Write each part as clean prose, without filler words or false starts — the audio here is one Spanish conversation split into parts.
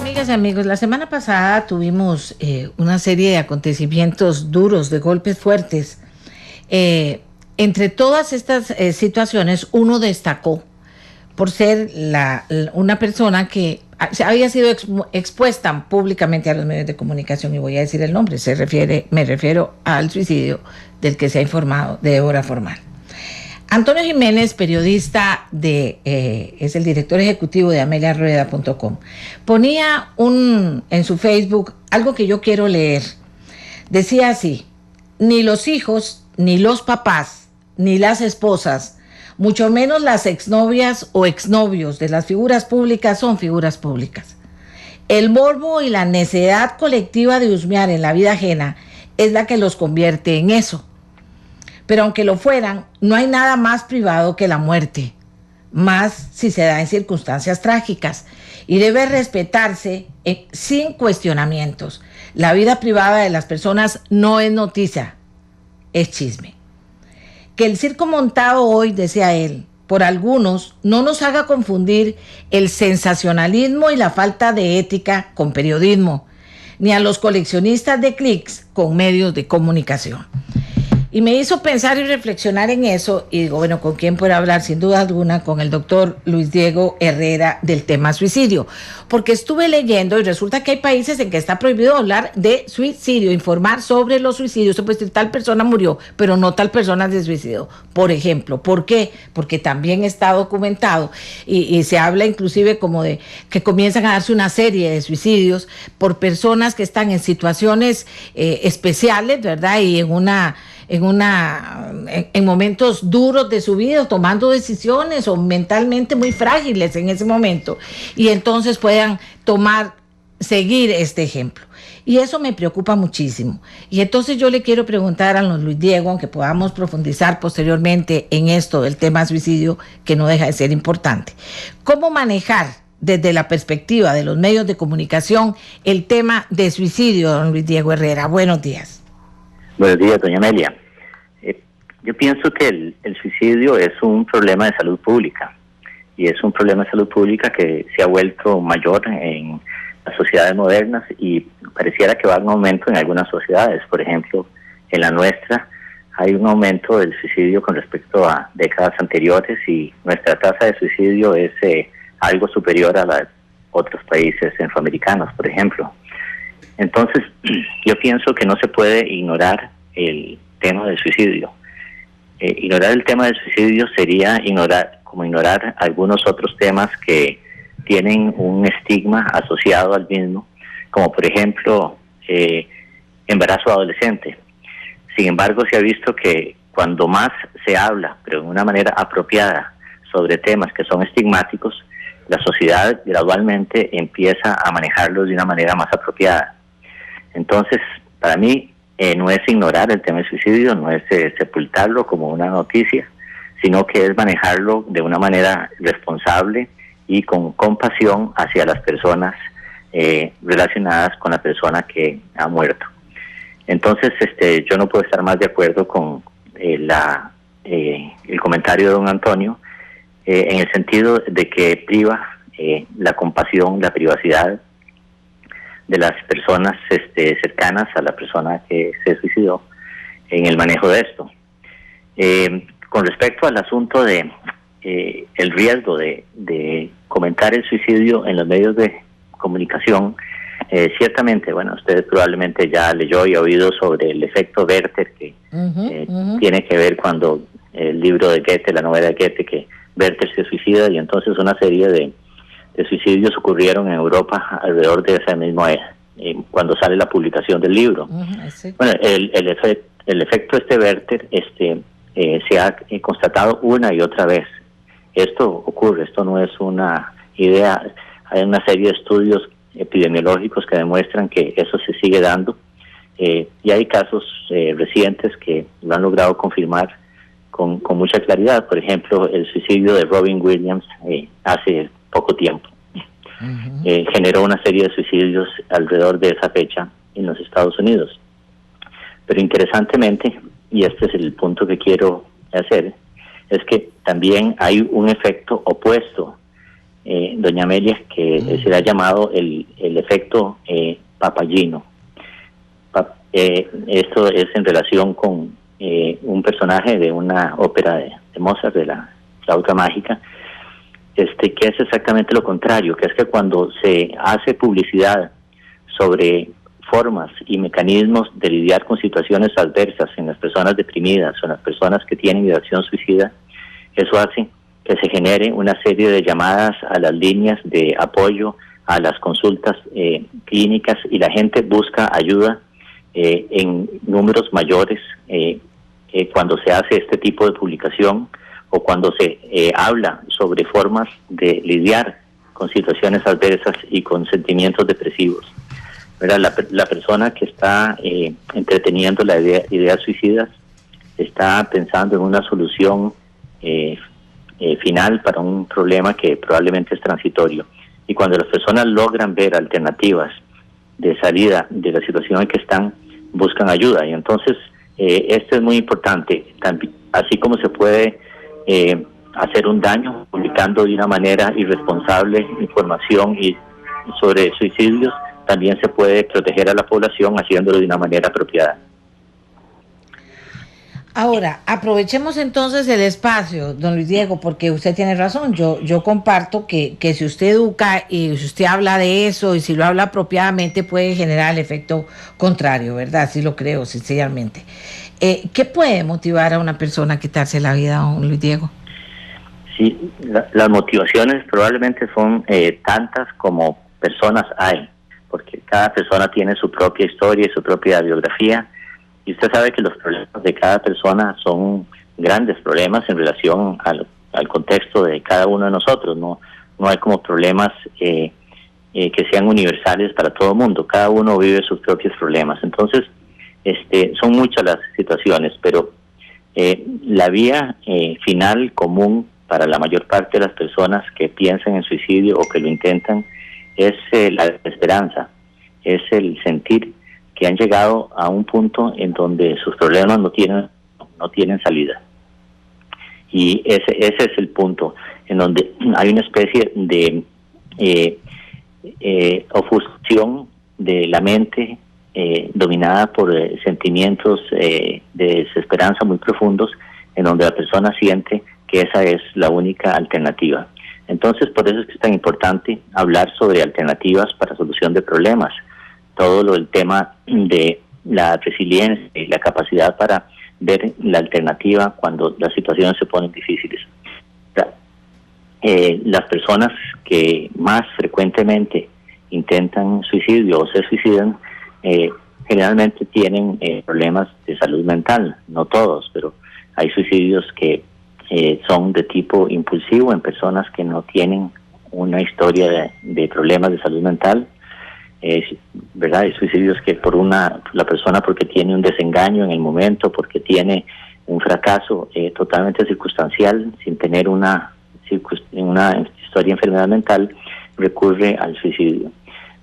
Amigas y amigos, la semana pasada tuvimos una serie de acontecimientos duros, de golpes fuertes. Entre todas estas situaciones, uno destacó por ser una persona que había sido expuesta públicamente a los medios de comunicación, y voy a decir el nombre, me refiero al suicidio del que se ha informado de Débora Formal. Antonio Jiménez, periodista es el director ejecutivo de ameliarueda.com, ponía en su Facebook algo que yo quiero leer. Decía así: ni los hijos, ni los papás, ni las esposas, mucho menos las exnovias o exnovios de las figuras públicas son figuras públicas. El morbo y la necedad colectiva de husmear en la vida ajena es la que los convierte en eso. Pero aunque lo fueran, no hay nada más privado que la muerte, más si se da en circunstancias trágicas, y debe respetarse sin cuestionamientos. La vida privada de las personas no es noticia, es chisme. Que el circo montado hoy, decía él, por algunos, no nos haga confundir el sensacionalismo y la falta de ética con periodismo, ni a los coleccionistas de clics con medios de comunicación. Y me hizo pensar y reflexionar en eso, y digo, bueno, ¿con quién puedo hablar? Sin duda alguna, con el doctor Luis Diego Herrera del tema suicidio. Porque estuve leyendo y resulta que hay países en que está prohibido hablar de suicidio, informar sobre los suicidios. Se puede decir, tal persona murió, pero no tal persona se suicidó. Por ejemplo, ¿por qué? Porque también está documentado y se habla inclusive como de que comienzan a darse una serie de suicidios por personas que están en situaciones especiales, ¿verdad? Y en momentos duros de su vida, tomando decisiones o mentalmente muy frágiles en ese momento, y entonces puedan seguir este ejemplo. Y eso me preocupa muchísimo. Y entonces yo le quiero preguntar a don Luis Diego, aunque podamos profundizar posteriormente en esto del tema suicidio, que no deja de ser importante, ¿cómo manejar desde la perspectiva de los medios de comunicación el tema de suicidio, don Luis Diego Herrera? Buenos días. Buenos días, doña Amelia. Yo pienso que el suicidio es un problema de salud pública, y es un problema de salud pública que se ha vuelto mayor en las sociedades modernas, y pareciera que va en aumento en algunas sociedades. Por ejemplo, en la nuestra hay un aumento del suicidio con respecto a décadas anteriores, y nuestra tasa de suicidio es algo superior a la de otros países centroamericanos, por ejemplo. Entonces, yo pienso que no se puede ignorar el tema del suicidio. Ignorar el tema del suicidio sería ignorar algunos otros temas que tienen un estigma asociado al mismo, como por ejemplo embarazo adolescente. Sin embargo, se ha visto que cuando más se habla, pero de una manera apropiada, sobre temas que son estigmáticos, la sociedad gradualmente empieza a manejarlos de una manera más apropiada. Entonces, para mí, no es ignorar el tema del suicidio, no es sepultarlo como una noticia, sino que es manejarlo de una manera responsable y con compasión hacia las personas relacionadas con la persona que ha muerto. Entonces, yo no puedo estar más de acuerdo con el comentario de don Antonio, en el sentido de que priva la compasión, la privacidad de las personas cercanas a la persona que se suicidó en el manejo de esto. Con respecto al asunto de el riesgo de comentar el suicidio en los medios de comunicación, ciertamente, bueno, usted probablemente ya leyó y ha oído sobre el efecto Werther, que tiene que ver cuando el libro de Goethe, la novela de Goethe, que Werther se suicida, y entonces una serie de suicidios ocurrieron en Europa alrededor de esa misma cuando sale la publicación del libro. Sí. Bueno, el efecto Werther se ha constatado una y otra vez. Esto ocurre, esto no es una idea. Hay una serie de estudios epidemiológicos que demuestran que eso se sigue dando, y hay casos recientes que lo han logrado confirmar con mucha claridad. Por ejemplo, el suicidio de Robin Williams hace poco tiempo generó una serie de suicidios alrededor de esa fecha en los Estados Unidos. Pero interesantemente, y este es el punto que quiero hacer, es que también hay un efecto opuesto doña Amelia, que se le ha llamado el efecto Papagino. Esto es en relación con un personaje de una ópera de Mozart, de la flauta mágica, que es exactamente lo contrario, que es que cuando se hace publicidad sobre formas y mecanismos de lidiar con situaciones adversas en las personas deprimidas o en las personas que tienen ideación suicida, eso hace que se genere una serie de llamadas a las líneas de apoyo, a las consultas clínicas, y la gente busca ayuda en números mayores cuando se hace este tipo de publicación o cuando se habla sobre formas de lidiar con situaciones adversas y con sentimientos depresivos. La persona que está entreteniendo la idea suicidas está pensando en una solución final para un problema que probablemente es transitorio. Y cuando las personas logran ver alternativas de salida de la situación en que están, buscan ayuda. Y entonces esto es muy importante, así como se puede hacer un daño publicando de una manera irresponsable información sobre suicidios, también se puede proteger a la población haciéndolo de una manera apropiada. Ahora, aprovechemos entonces el espacio, don Luis Diego, porque usted tiene razón. Yo comparto que si usted educa y si usted habla de eso y si lo habla apropiadamente puede generar el efecto contrario, ¿verdad? Sí lo creo, sinceramente. ¿Qué puede motivar a una persona a quitarse la vida, don Luis Diego? Sí, las motivaciones probablemente son tantas como personas hay, porque cada persona tiene su propia historia y su propia biografía. Y usted sabe que los problemas de cada persona son grandes problemas en relación al contexto de cada uno de nosotros. No hay como problemas que sean universales para todo el mundo. Cada uno vive sus propios problemas. Entonces, son muchas las situaciones, pero la vía final común para la mayor parte de las personas que piensan en suicidio o que lo intentan es la esperanza, es el sentir que han llegado a un punto en donde sus problemas no tienen salida. Y ese es el punto en donde hay una especie de ofuscación de la mente dominada por sentimientos de desesperanza muy profundos, en donde la persona siente que esa es la única alternativa. Entonces, por eso es que es tan importante hablar sobre alternativas para solución de problemas. Todo el tema de la resiliencia y la capacidad para ver la alternativa cuando las situaciones se ponen difíciles. Las personas que más frecuentemente intentan suicidio o se suicidan generalmente tienen problemas de salud mental, no todos, pero hay suicidios que son de tipo impulsivo en personas que no tienen una historia de problemas de salud mental. ¿Verdad? Hay suicidios que la persona porque tiene un desengaño en el momento, porque tiene un fracaso totalmente circunstancial, sin tener una historia de enfermedad mental, recurre al suicidio.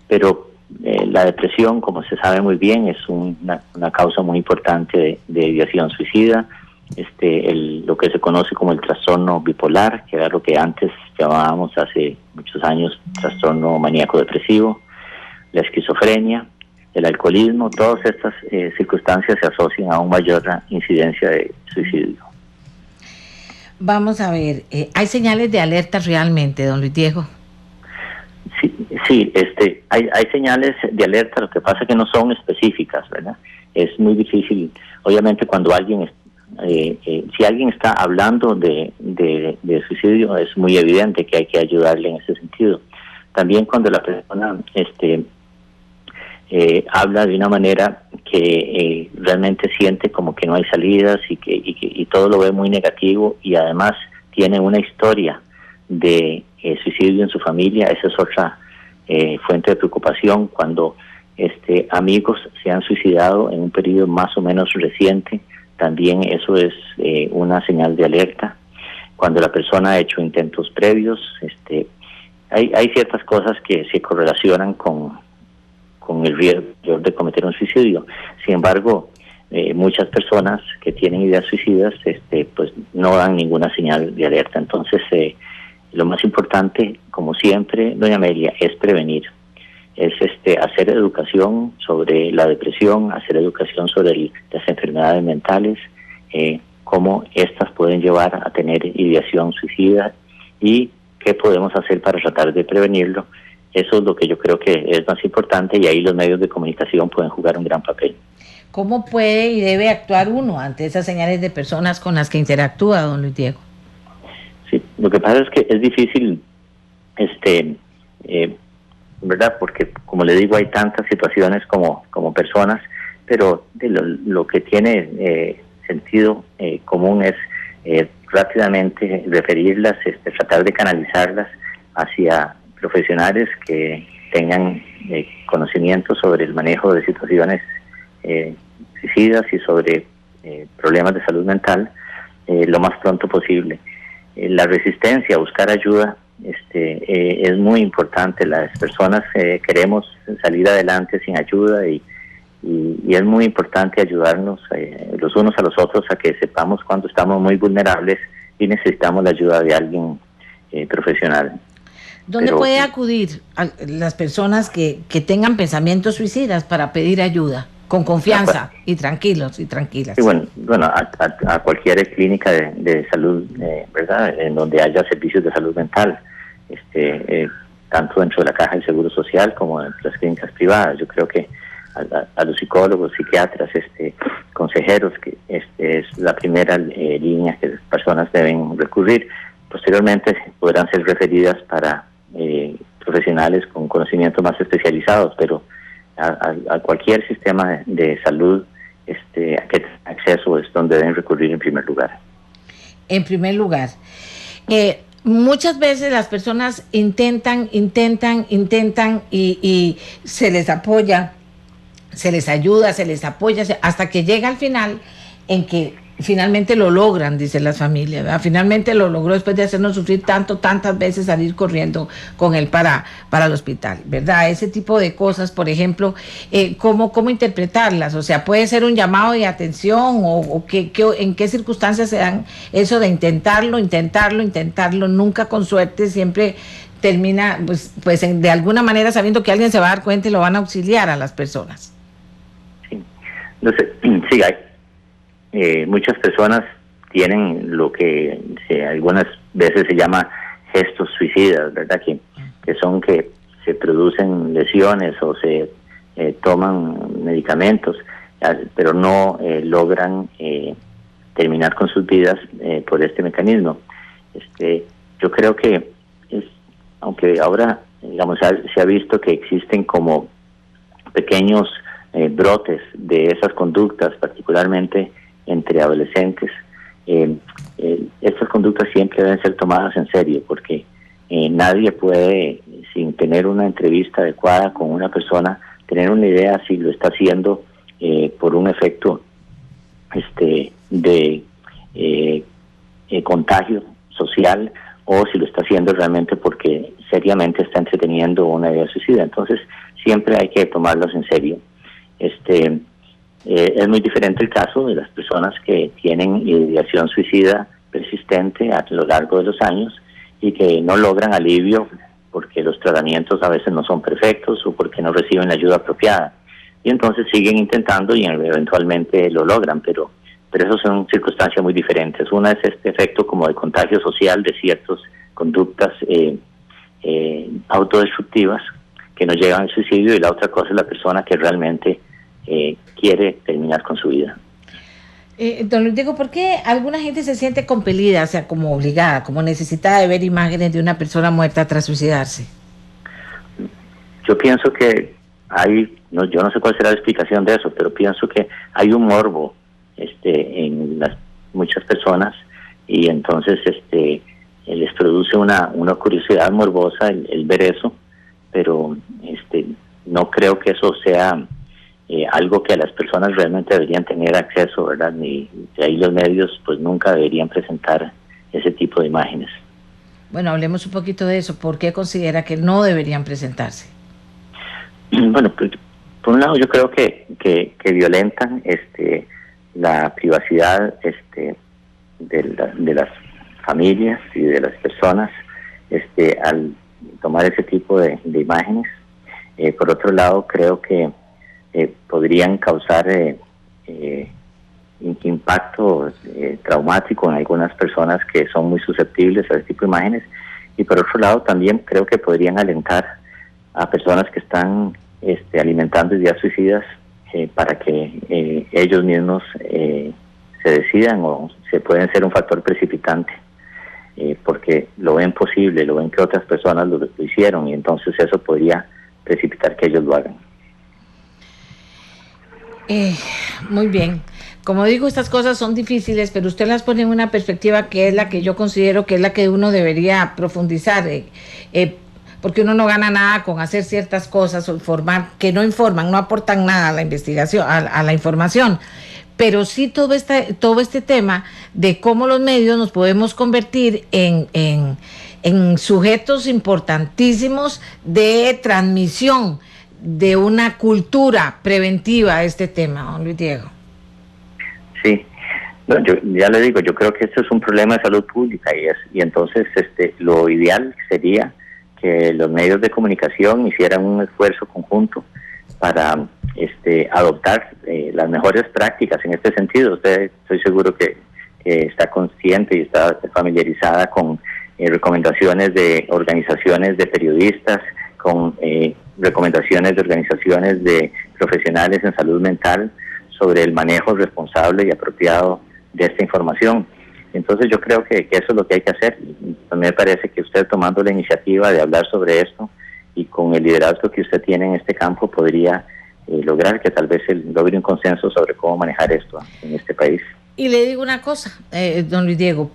Pero la depresión, como se sabe muy bien, es una causa muy importante de ideación suicida. Lo que se conoce como el trastorno bipolar, que era lo que antes llamábamos hace muchos años trastorno maníaco depresivo, la esquizofrenia, el alcoholismo, todas estas circunstancias se asocian a una mayor incidencia de suicidio. Vamos a ver, ¿hay señales de alerta realmente, don Luis Diego? Sí, hay señales de alerta, lo que pasa es que no son específicas, ¿verdad? Es muy difícil, obviamente cuando si alguien está hablando de suicidio, es muy evidente que hay que ayudarle en ese sentido. También cuando la persona habla de una manera que realmente siente como que no hay salidas y todo lo ve muy negativo, y además tiene una historia de suicidio en su familia, esa es otra fuente de preocupación. Cuando amigos se han suicidado en un periodo más o menos reciente, también eso es una señal de alerta. Cuando la persona ha hecho intentos previos, hay ciertas cosas que se correlacionan con el riesgo de cometer un suicidio. Sin embargo, muchas personas que tienen ideas suicidas pues no dan ninguna señal de alerta. Entonces Lo más importante, como siempre, doña Amelia, es prevenir. Es hacer educación sobre la depresión, hacer educación sobre las enfermedades mentales, cómo estas pueden llevar a tener ideación suicida y qué podemos hacer para tratar de prevenirlo. Eso es lo que yo creo que es más importante, y ahí los medios de comunicación pueden jugar un gran papel. ¿Cómo puede y debe actuar uno ante esas señales de personas con las que interactúa, don Luis Diego? Sí, lo que pasa es que es difícil, ¿verdad? Porque, como le digo, hay tantas situaciones como personas, pero lo que tiene sentido común es rápidamente referirlas, tratar de canalizarlas hacia profesionales que tengan conocimiento sobre el manejo de situaciones suicidas y sobre problemas de salud mental lo más pronto posible. La resistencia a buscar ayuda es muy importante. Las personas queremos salir adelante sin ayuda, y es muy importante ayudarnos los unos a los otros a que sepamos cuando estamos muy vulnerables y necesitamos la ayuda de alguien profesional. ¿Dónde puede acudir a las personas que tengan pensamientos suicidas para pedir ayuda? Con confianza y tranquilos y tranquilas. Sí, bueno, a cualquier clínica de salud, ¿verdad? En donde haya servicios de salud mental, tanto dentro de la Caja del Seguro Social como en las clínicas privadas. Yo creo que a los psicólogos, psiquiatras, consejeros, que es la primera línea que las personas deben recurrir. Posteriormente podrán ser referidas para profesionales con conocimientos más especializados, pero a cualquier sistema de salud que tenga acceso es donde deben recurrir en primer lugar. En primer lugar, muchas veces las personas intentan y se les apoya, se les ayuda, se les apoya, hasta que llega al final en que finalmente lo logran, dicen las familias, ¿verdad? Finalmente lo logró después de hacernos sufrir tantas veces, salir corriendo con él para el hospital, ¿verdad? Ese tipo de cosas, por ejemplo, ¿cómo interpretarlas? O sea, ¿puede ser un llamado de atención o en qué circunstancias se dan eso de intentarlo, nunca con suerte, siempre termina, pues de alguna manera sabiendo que alguien se va a dar cuenta y lo van a auxiliar a las personas? Sí, entonces, sí, hay muchas personas tienen lo que algunas veces se llama gestos suicidas, ¿verdad? Que son que se producen lesiones o se toman medicamentos, pero no logran terminar con sus vidas por este mecanismo. Yo creo que aunque ahora, digamos, se ha visto que existen como pequeños brotes de esas conductas, particularmente entre adolescentes, estas conductas siempre deben ser tomadas en serio, porque nadie puede, sin tener una entrevista adecuada con una persona, tener una idea si lo está haciendo por un efecto de contagio social, o si lo está haciendo realmente porque seriamente está entreteniendo una idea suicida. Entonces siempre hay que tomarlos en serio. Es muy diferente el caso de las personas que tienen ideación suicida persistente a lo largo de los años y que no logran alivio porque los tratamientos a veces no son perfectos o porque no reciben la ayuda apropiada. Y entonces siguen intentando y eventualmente lo logran, pero eso son circunstancias muy diferentes. Una es este efecto como de contagio social de ciertas conductas autodestructivas que nos llevan al suicidio, y la otra cosa es la persona que realmente quiere terminar con su vida. Don Luis Diego, ¿por qué alguna gente se siente compelida, o sea, como obligada, como necesitada de ver imágenes de una persona muerta tras suicidarse? Yo pienso que yo no sé cuál será la explicación de eso, pero pienso que hay un morbo en muchas personas, y entonces les produce una curiosidad morbosa el ver eso, pero no creo que eso sea algo que las personas realmente deberían tener acceso, ¿verdad? Ni de ahí los medios pues nunca deberían presentar ese tipo de imágenes. Bueno, hablemos un poquito de eso. ¿Por qué considera que no deberían presentarse? Bueno, pues, por un lado yo creo que violentan la privacidad de las familias y de las personas, al tomar ese tipo de imágenes. Por otro lado, creo que podrían causar impacto traumático en algunas personas que son muy susceptibles a ese tipo de imágenes, y por otro lado también creo que podrían alentar a personas que están alimentando ideas suicidas para que ellos mismos se decidan, o se pueden ser un factor precipitante, porque lo ven posible, lo ven que otras personas lo hicieron, y entonces eso podría precipitar que ellos lo hagan. Muy bien. Como digo, estas cosas son difíciles, pero usted las pone en una perspectiva que es la que yo considero que es la que uno debería profundizar, porque uno no gana nada con hacer ciertas cosas o informar, que no informan, no aportan nada a la investigación, a la información. Pero sí todo este tema de cómo los medios nos podemos convertir en sujetos importantísimos de transmisión de una cultura preventiva a este tema, don Luis Diego. Sí, no, yo ya le digo, yo creo que esto es un problema de salud pública, y entonces lo ideal sería que los medios de comunicación hicieran un esfuerzo conjunto para adoptar las mejores prácticas en este sentido. Usted, estoy seguro que está consciente y está familiarizada con recomendaciones de organizaciones de periodistas, con recomendaciones de organizaciones de profesionales en salud mental sobre el manejo responsable y apropiado de esta información. Entonces yo creo que eso es lo que hay que hacer. A mí me parece que usted, tomando la iniciativa de hablar sobre esto y con el liderazgo que usted tiene en este campo, podría lograr que tal vez logre un consenso sobre cómo manejar esto en este país. Y le digo una cosa, don Luis Diego,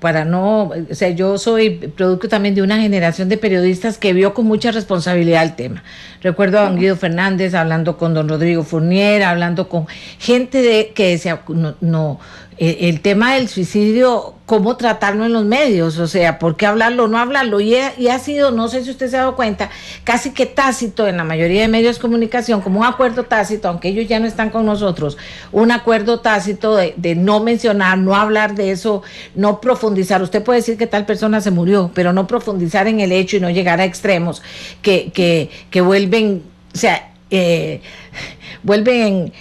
yo soy producto también de una generación de periodistas que vio con mucha responsabilidad el tema. Recuerdo a don Guido Fernández hablando con don Rodrigo Fournier, hablando con gente que decía, el tema del suicidio, cómo tratarlo en los medios, o sea, por qué hablarlo, no hablarlo, y ha sido, no sé si usted se ha dado cuenta, casi que tácito en la mayoría de medios de comunicación, como un acuerdo tácito, aunque ellos ya no están con nosotros, un acuerdo tácito de no mencionar, no hablar de eso, no profundizar. Usted puede decir que tal persona se murió, pero no profundizar en el hecho y no llegar a extremos que vuelven, o sea, vuelven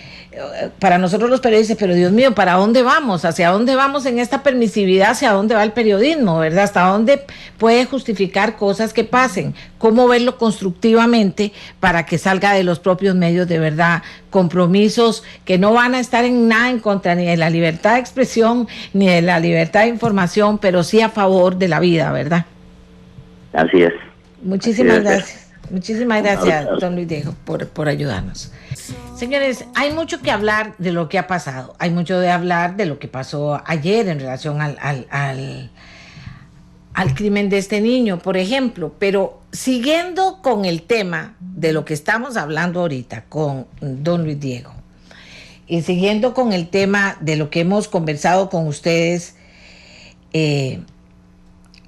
para nosotros los periodistas, pero Dios mío, ¿para dónde vamos? ¿Hacia dónde vamos en esta permisividad? ¿Hacia dónde va el periodismo, verdad? ¿Hasta dónde puede justificar cosas que pasen? ¿Cómo verlo constructivamente para que salga de los propios medios de verdad compromisos que no van a estar en nada en contra ni de la libertad de expresión ni de la libertad de información, pero sí a favor de la vida, ¿verdad? Así es. Muchísimas gracias. Muchísimas gracias, don Luis Diego, por ayudarnos. Señores, hay mucho que hablar de lo que ha pasado. Hay mucho de hablar de lo que pasó ayer en relación al crimen de este niño, por ejemplo. Pero siguiendo con el tema de lo que estamos hablando ahorita con don Luis Diego, y siguiendo con el tema de lo que hemos conversado con ustedes,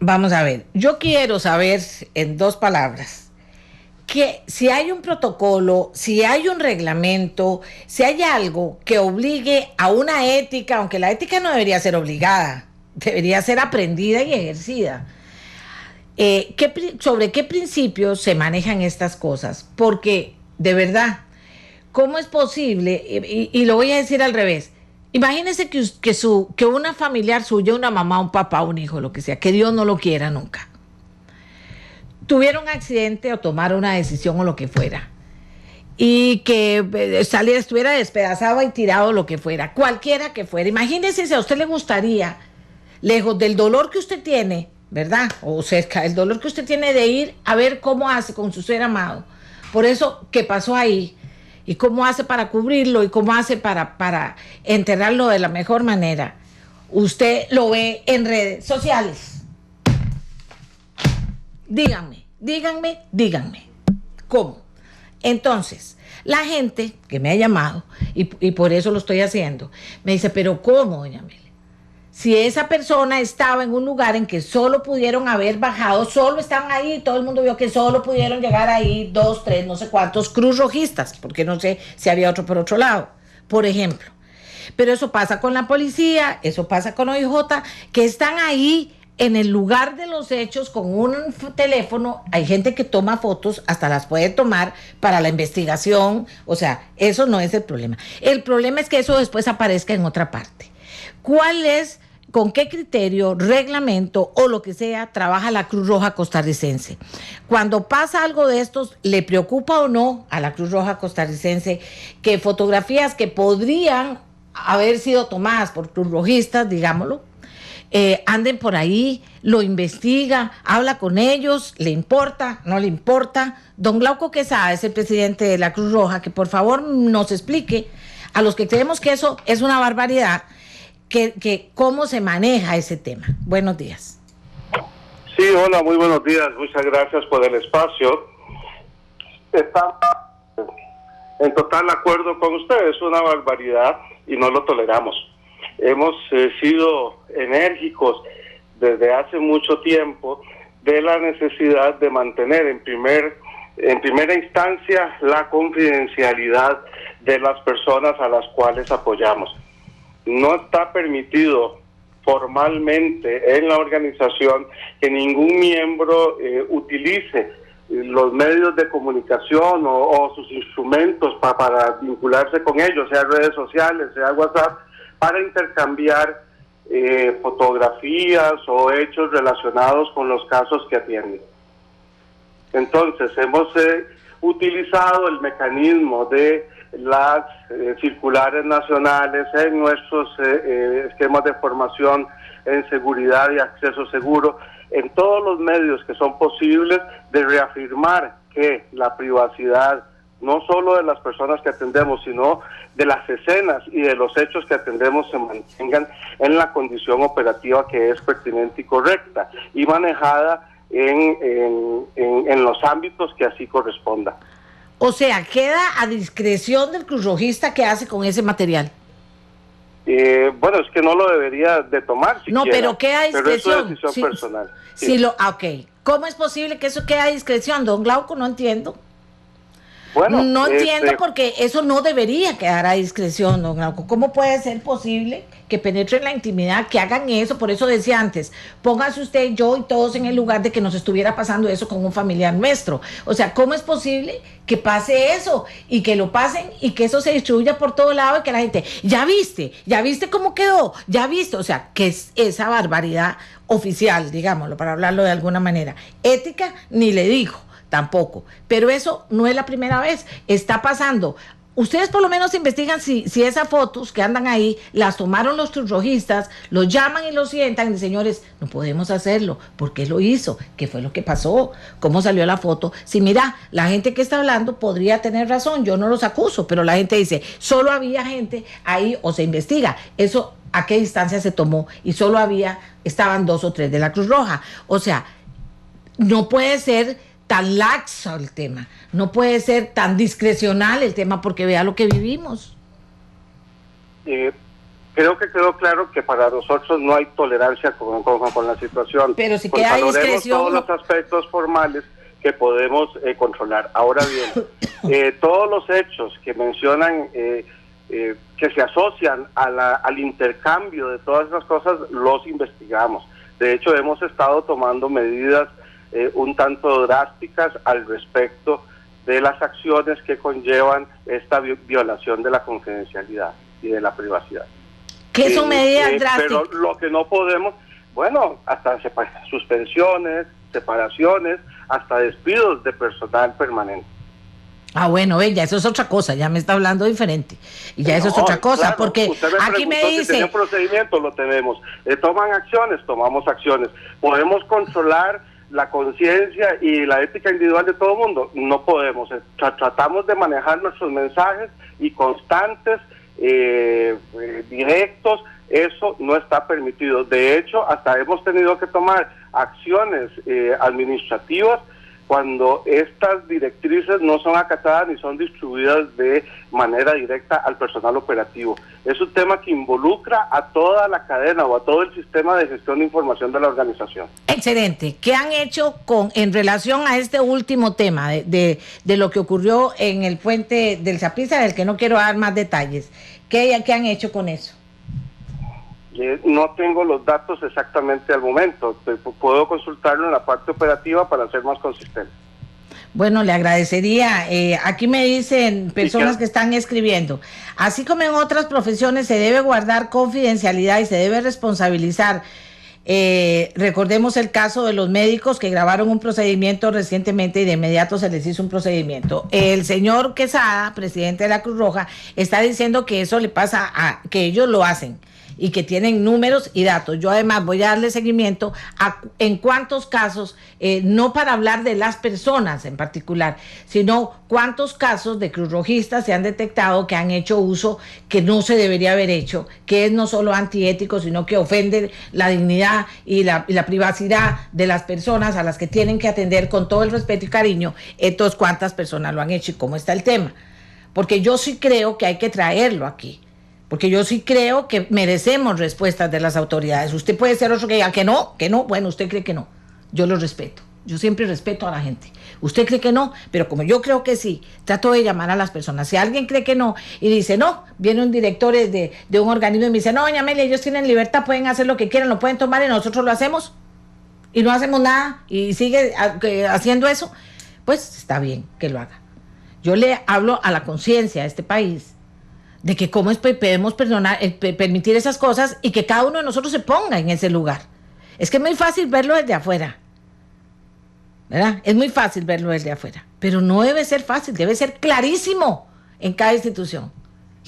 vamos a ver. Yo quiero saber en 2 palabras, que si hay un protocolo, si hay un reglamento, si hay algo que obligue a una ética, aunque la ética no debería ser obligada, debería ser aprendida y ejercida. ¿Sobre qué principios se manejan estas cosas? Porque, de verdad, ¿cómo es posible? Y lo voy a decir al revés. Imagínese que una familiar suya, una mamá, un papá, un hijo, lo que sea, que Dios no lo quiera nunca, tuviera un accidente o tomara una decisión o lo que fuera, y que estuviera despedazado y tirado, lo que fuera, cualquiera que fuera. Imagínese si a usted le gustaría, lejos del dolor que usted tiene, ¿verdad? O cerca del dolor que usted tiene, de ir a ver cómo hace con su ser amado, por eso que pasó ahí, y cómo hace para cubrirlo, y cómo hace para enterrarlo de la mejor manera. Usted lo ve en redes sociales. Díganme, ¿cómo? Entonces, la gente que me ha llamado, y por eso lo estoy haciendo, me dice, ¿pero cómo, doña Amelia? Si esa persona estaba en un lugar en que solo pudieron haber bajado, solo estaban ahí, todo el mundo vio que solo pudieron llegar ahí 2, 3, no sé cuántos cruz rojistas, porque no sé si había otro por otro lado, por ejemplo. Pero eso pasa con la policía, eso pasa con OIJ, que están ahí en el lugar de los hechos con un teléfono. Hay gente que toma fotos, hasta las puede tomar para la investigación. O sea, eso no es el problema. El problema es que eso después aparezca en otra parte. ¿Cuál es, con qué criterio, reglamento o lo que sea trabaja la Cruz Roja costarricense? Cuando pasa algo de estos, ¿le preocupa o no a la Cruz Roja costarricense que fotografías que podrían haber sido tomadas por cruzrojistas, digámoslo, anden por ahí, lo investiga, habla con ellos, le importa, no le importa? Don Glauco Quesada es el presidente de la Cruz Roja, que por favor nos explique a los que creemos que eso es una barbaridad, que cómo se maneja ese tema. Buenos días. Sí, hola, muy buenos días, muchas gracias por el espacio. Estamos en total acuerdo con ustedes, es una barbaridad y no lo toleramos. Hemos sido enérgicos desde hace mucho tiempo de la necesidad de mantener en primera instancia la confidencialidad de las personas a las cuales apoyamos. No está permitido formalmente en la organización que ningún miembro utilice los medios de comunicación o sus instrumentos para vincularse con ellos, sea redes sociales, sea WhatsApp, para intercambiar fotografías o hechos relacionados con los casos que atienden. Entonces, hemos utilizado el mecanismo de las circulares nacionales en nuestros esquemas de formación en seguridad y acceso seguro, en todos los medios que son posibles, de reafirmar que la privacidad no solo de las personas que atendemos, sino de las escenas y de los hechos que atendemos se mantengan en la condición operativa que es pertinente y correcta, y manejada en los ámbitos que así corresponda. O sea, queda a discreción del cruzrojista qué hace con ese material. Bueno, es que no lo debería de tomar siquiera, no, pero queda a discreción. Pero es su decisión personal. Sí. Ok. ¿Cómo es posible que eso quede a discreción, don Glauco? No entiendo. Bueno, no entiendo, porque eso no debería quedar a discreción, don Glauco. ¿Cómo puede ser posible que penetren la intimidad, que hagan eso? Por eso decía antes, póngase usted, yo y todos en el lugar de que nos estuviera pasando eso con un familiar nuestro. O sea, ¿cómo es posible que pase eso y que lo pasen y que eso se distribuya por todo lado y que la gente, ya viste cómo quedó, ya viste? O sea, que es esa barbaridad oficial, digámoslo, para hablarlo de alguna manera. Ética, ni le dijo. Tampoco, pero eso no es la primera vez, está pasando. Ustedes por lo menos investigan si esas fotos que andan ahí las tomaron los cruzrojistas, los llaman y los sientan y dicen, señores, no podemos hacerlo. ¿Por qué lo hizo? ¿Qué fue lo que pasó? ¿Cómo salió la foto? Si mira, la gente que está hablando podría tener razón, yo no los acuso, pero la gente dice, solo había gente ahí, o se investiga eso, a qué distancia se tomó, y solo estaban 2 o 3 de la Cruz Roja. O sea, no puede ser tan laxo el tema, no puede ser tan discrecional el tema, porque vea lo que vivimos. Creo que quedó claro que para nosotros no hay tolerancia con la situación. Pero si queda discreción, todos los aspectos formales que podemos controlar. Ahora bien, todos los hechos que mencionan que se asocian al intercambio de todas esas cosas, los investigamos. De hecho, hemos estado tomando medidas un tanto drásticas al respecto de las acciones que conllevan esta violación de la confidencialidad y de la privacidad. ¿Qué son medidas drásticas? Pero lo que no podemos, bueno, hasta suspensiones, separaciones, hasta despidos de personal permanente. Ah, bueno, ya eso es otra cosa, ya me está hablando diferente. Y ya eso es otra cosa, claro, porque aquí me dice... Si tiene procedimiento, lo tenemos. Toman acciones, tomamos acciones. Podemos controlar la conciencia y la ética individual de todo el mundo. No podemos. Tratamos de manejar nuestros mensajes y constantes, directos. Eso no está permitido. De hecho, hasta hemos tenido que tomar acciones administrativas cuando estas directrices no son acatadas ni son distribuidas de manera directa al personal operativo. Es un tema que involucra a toda la cadena o a todo el sistema de gestión de información de la organización. Excelente. ¿Qué han hecho en relación a este último tema de lo que ocurrió en el puente del Saprissa, del que no quiero dar más detalles? ¿Qué han hecho con eso? No tengo los datos exactamente al momento, puedo consultarlo en la parte operativa para ser más consistente. Bueno, le agradecería. Aquí me dicen personas que están escribiendo, así como en otras profesiones se debe guardar confidencialidad y se debe responsabilizar. Recordemos el caso de los médicos que grabaron un procedimiento recientemente y de inmediato se les hizo un procedimiento. El señor Quesada, presidente de la Cruz Roja, está diciendo que eso le pasa que ellos lo hacen y que tienen números y datos. Yo además voy a darle seguimiento en cuántos casos, no para hablar de las personas en particular, sino cuántos casos de cruzrojistas se han detectado que han hecho uso que no se debería haber hecho, que es no solo antiético, sino que ofende la dignidad y la privacidad de las personas a las que tienen que atender con todo el respeto y cariño. Entonces, ¿cuántas personas lo han hecho y cómo está el tema? Porque yo sí creo que hay que traerlo aquí. Porque yo sí creo que merecemos respuestas de las autoridades. Usted puede ser otro que diga que no, bueno, usted cree que no. Yo lo respeto. Yo siempre respeto a la gente. Usted cree que no, pero como yo creo que sí, trato de llamar a las personas. Si alguien cree que no y dice no, viene un director de un organismo y me dice, no, doña Amelia, ellos tienen libertad, pueden hacer lo que quieran, lo pueden tomar y nosotros lo hacemos y no hacemos nada y sigue haciendo eso, pues está bien que lo haga. Yo le hablo a la conciencia de este país de que cómo podemos permitir esas cosas y que cada uno de nosotros se ponga en ese lugar. Es que es muy fácil verlo desde afuera, ¿verdad? Es muy fácil verlo desde afuera, pero no debe ser fácil, debe ser clarísimo en cada institución.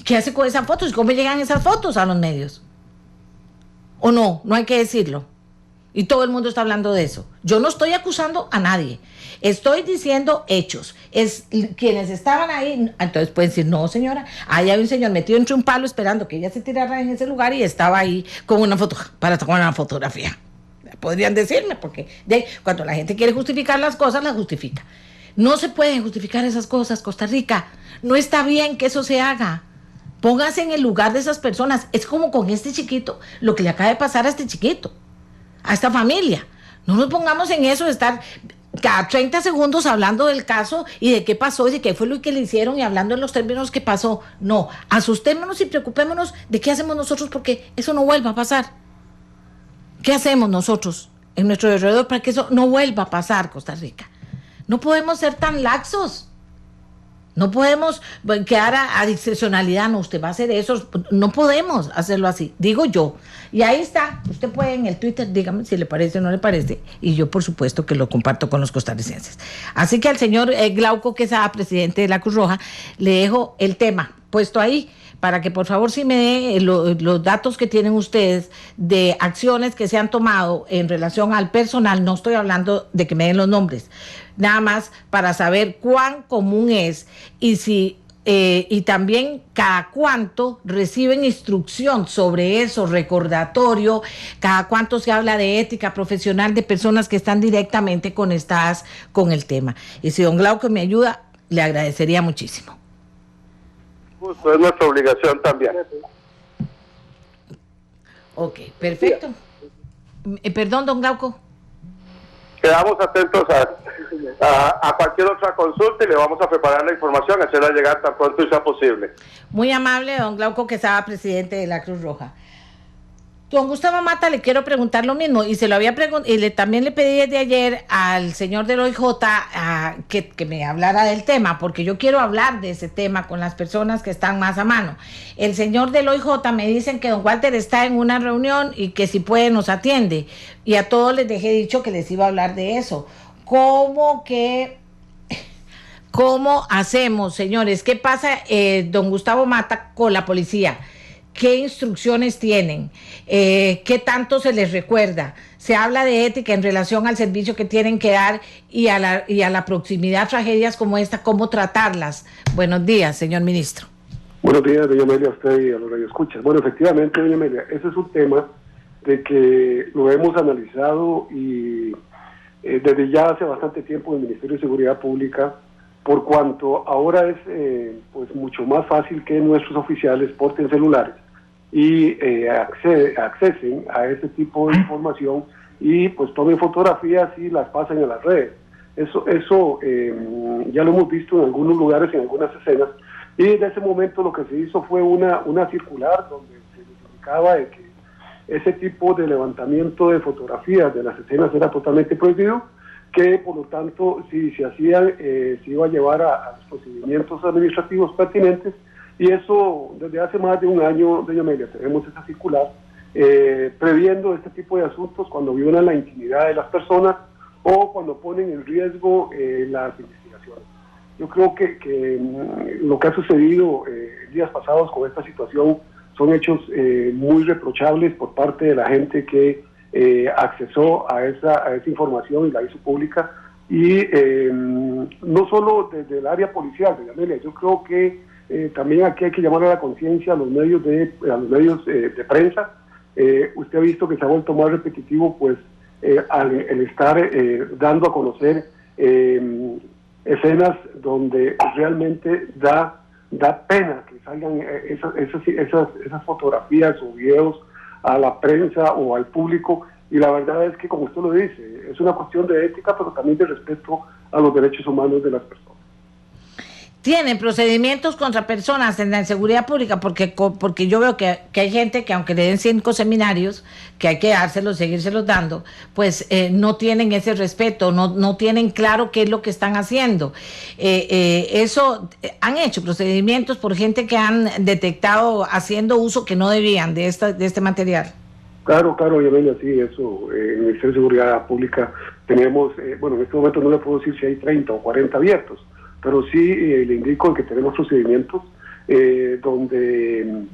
¿Qué hace con esas fotos? ¿Cómo llegan esas fotos a los medios? ¿O no? No hay que decirlo. Y todo el mundo está hablando de eso. Yo no estoy acusando a nadie. Estoy diciendo hechos. Es quienes estaban ahí. Entonces pueden decir, no, señora, ahí hay un señor metido entre un palo esperando que ella se tirara en ese lugar y estaba ahí con una foto para tomar una fotografía. Podrían decirme, porque cuando la gente quiere justificar las cosas, las justifica. No se pueden justificar esas cosas, Costa Rica. No está bien que eso se haga. Póngase en el lugar de esas personas. Es como con este chiquito, lo que le acaba de pasar a este chiquito, a esta familia. No nos pongamos en eso de estar cada 30 segundos hablando del caso y de qué pasó y de qué fue lo que le hicieron y hablando en los términos que pasó. No, asustémonos y preocupémonos de qué hacemos nosotros porque eso no vuelva a pasar. ¿Qué hacemos nosotros en nuestro alrededor para que eso no vuelva a pasar, Costa Rica? No podemos ser tan laxos. No podemos quedar a discrecionalidad, no, usted va a hacer eso, no podemos hacerlo así, digo yo. Y ahí está, usted puede en el Twitter, dígame si le parece o no le parece, y yo por supuesto que lo comparto con los costarricenses. Así que al señor Glauco Quesada, presidente de la Cruz Roja, le dejo el tema puesto ahí, para que por favor sí me dé los datos que tienen ustedes de acciones que se han tomado en relación al personal. No estoy hablando de que me den los nombres, nada más para saber cuán común es y si y también cada cuánto reciben instrucción sobre eso, recordatorio, cada cuánto se habla de ética profesional de personas que están directamente conectadas con el tema. Y si don Glauco me ayuda, le agradecería muchísimo. Justo, es nuestra obligación también. Ok, perfecto. Perdón, don Glauco. Quedamos atentos a cualquier otra consulta y le vamos a preparar la información, hacerla llegar tan pronto sea posible. Muy amable, don Glauco Quesada, presidente de la Cruz Roja. Don Gustavo Mata, le quiero preguntar lo mismo, y se lo había preguntado, y también le pedí desde ayer al señor del OIJ que me hablara del tema, porque yo quiero hablar de ese tema con las personas que están más a mano. El señor del OIJ me dicen que don Walter está en una reunión y que si puede nos atiende, y a todos les dejé dicho que les iba a hablar de eso. ¿Cómo hacemos, señores? ¿Qué pasa, don Gustavo Mata, con la policía? ¿Qué instrucciones tienen? ¿Qué tanto se les recuerda? Se habla de ética en relación al servicio que tienen que dar y a la proximidad a tragedias como esta, ¿cómo tratarlas? Buenos días, señor ministro. Buenos días, doña Amelia, a usted y a los radioescuchas. Bueno, efectivamente, doña Amelia, ese es un tema de que lo hemos analizado y desde ya hace bastante tiempo en el Ministerio de Seguridad Pública, por cuanto ahora es pues mucho más fácil que nuestros oficiales porten celulares y accesen a ese tipo de información y pues tomen fotografías y las pasen a las redes. Eso ya lo hemos visto en algunos lugares, en algunas escenas, y en ese momento lo que se hizo fue una circular donde se indicaba de que ese tipo de levantamiento de fotografías de las escenas era totalmente prohibido, que por lo tanto si se hacían se iba a llevar a los procedimientos administrativos pertinentes, y eso desde hace más de un año, doña Amelia, tenemos esa circular previendo este tipo de asuntos cuando violan la intimidad de las personas o cuando ponen en riesgo las investigaciones. Yo creo que lo que ha sucedido días pasados con esta situación son hechos muy reprochables por parte de la gente que accesó a esa información y la hizo pública, y no solo desde el área policial, doña Amelia, yo creo que también aquí hay que llamar a la conciencia a los medios de prensa. Usted ha visto que se ha vuelto más repetitivo, pues el estar dando a conocer escenas donde realmente da pena que salgan esas fotografías o videos a la prensa o al público, y la verdad es que, como usted lo dice, es una cuestión de ética, pero también de respeto a los derechos humanos de las personas. ¿Tienen procedimientos contra personas en la seguridad pública? Porque yo veo que hay gente que, aunque le den 5 seminarios, que hay que dárselos, seguírselos dando, pues no tienen ese respeto, no tienen claro qué es lo que están haciendo. Han hecho procedimientos por gente que han detectado haciendo uso que no debían de este material. Claro, obviamente, sí, eso. En el Ministerio de Seguridad Pública tenemos, en este momento no le puedo decir si hay 30 o 40 abiertos, pero sí le indico que tenemos procedimientos donde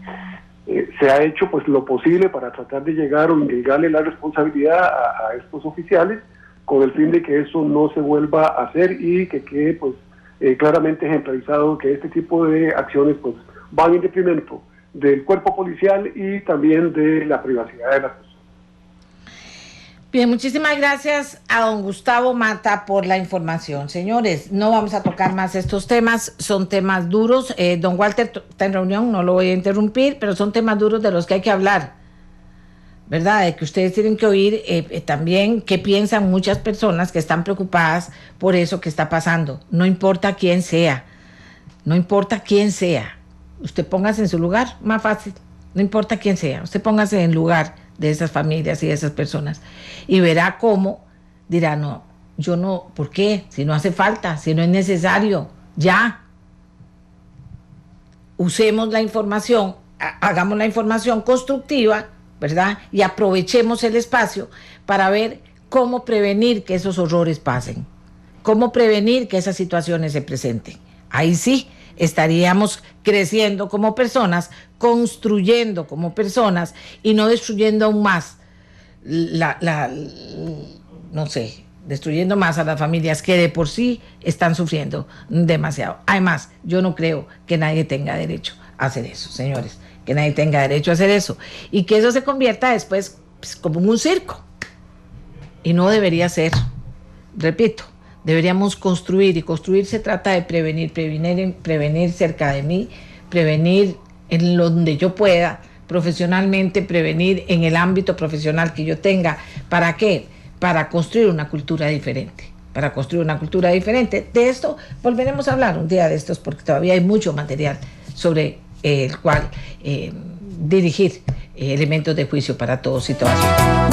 se ha hecho pues lo posible para tratar de llegar o indicarle la responsabilidad a estos oficiales, con el fin de que eso no se vuelva a hacer y que quede pues claramente ejemplarizado que este tipo de acciones pues van en detrimento del cuerpo policial y también de la privacidad de las personas. Bien, muchísimas gracias a don Gustavo Mata por la información. Señores, no vamos a tocar más estos temas, son temas duros. Don Walter está en reunión, no lo voy a interrumpir, pero son temas duros de los que hay que hablar, ¿verdad? De que ustedes tienen que oír también qué piensan muchas personas que están preocupadas por eso que está pasando. No importa quién sea, usted póngase en su lugar, más fácil, no importa quién sea, usted póngase en lugar de esas familias y de esas personas y verá cómo dirá, no, yo no, ¿por qué? Si no hace falta, si no es necesario, ya usemos la información, hagamos la información constructiva, ¿verdad? Y aprovechemos el espacio para ver cómo prevenir que esos horrores pasen, cómo prevenir que esas situaciones se presenten. Ahí sí estaríamos creciendo como personas, construyendo como personas y no destruyendo aún más destruyendo más a las familias que de por sí están sufriendo demasiado. Además, yo no creo que nadie tenga derecho a hacer eso, señores, que nadie tenga derecho a hacer eso y que eso se convierta después pues, como en un circo, y no debería ser. Repito, deberíamos construir, y construir se trata de prevenir cerca de mí, prevenir en donde yo pueda, profesionalmente, prevenir en el ámbito profesional que yo tenga. ¿Para qué? Para construir una cultura diferente. De esto volveremos a hablar un día de estos, porque todavía hay mucho material sobre el cual dirigir elementos de juicio para todos y todas ustedes.